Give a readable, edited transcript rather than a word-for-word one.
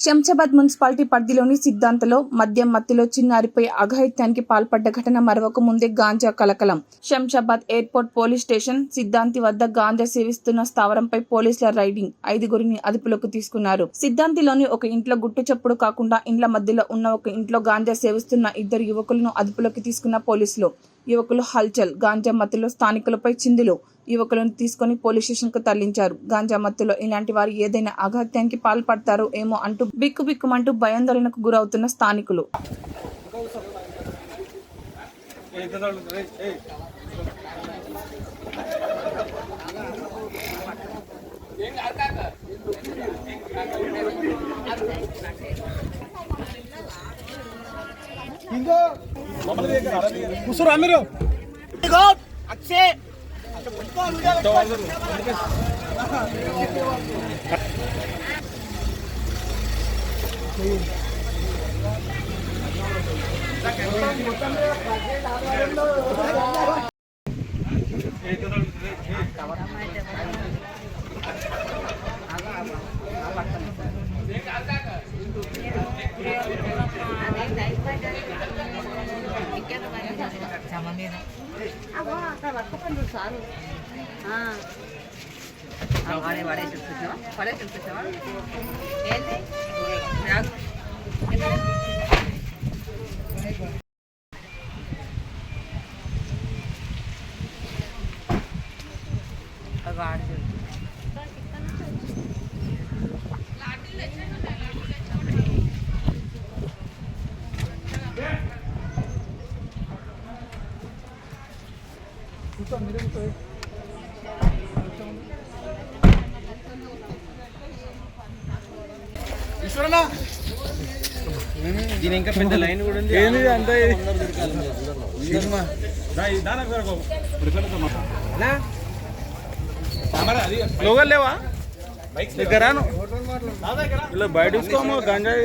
Shamshabad municipality పరిధిలోని సిద్ధాంతలో మద్యం మత్తులో చిన్నారిపై అఘాయిత్యానికి పాల్పడ్డ ఘటన మరొక ముందే గాంజా కలకలం. శంషాబాద్ ఎయిర్పోర్ట్ పోలీస్ స్టేషన్ సిద్ధాంతి వద్ద గాంజా సేవిస్తున్న స్థావరంపై పోలీసుల రైడింగ్ 5గురిని అదుపులోకి తీసుకున్నారు. సిద్ధాంతిలోని ఒక ఇంట్లో గుట్టు చప్పుడు కాకుండా ఇండ్ల మధ్యలో ఉన్న ఒక ఇంట్లో గాంజా సేవిస్తున్న 2 యువకులను అదుపులోకి తీసుకున్న పోలీసులు. యువకులు హల్చల్. గాంజా మత్తులో స్థానికులపై చిందులు. యువకులను తీసుకుని పోలీస్ స్టేషన్ కు తరలించారు. గాంజా మత్తులో ఇలాంటి వారు ఏదైనా అఘాయిత్యానికి పాల్పడతారో ఏమో అంటూ బిక్కుబిక్కుమంటూ భయాందోళనకు గురవుతున్న స్థానికులు. దీని ఇంకా పెద్ద లైన్ కూడా ఉంది. ఏంది అంతా లోగల్ లేవా దగ్గరాను ఇలా బయట తీసుకోమో గంజాయి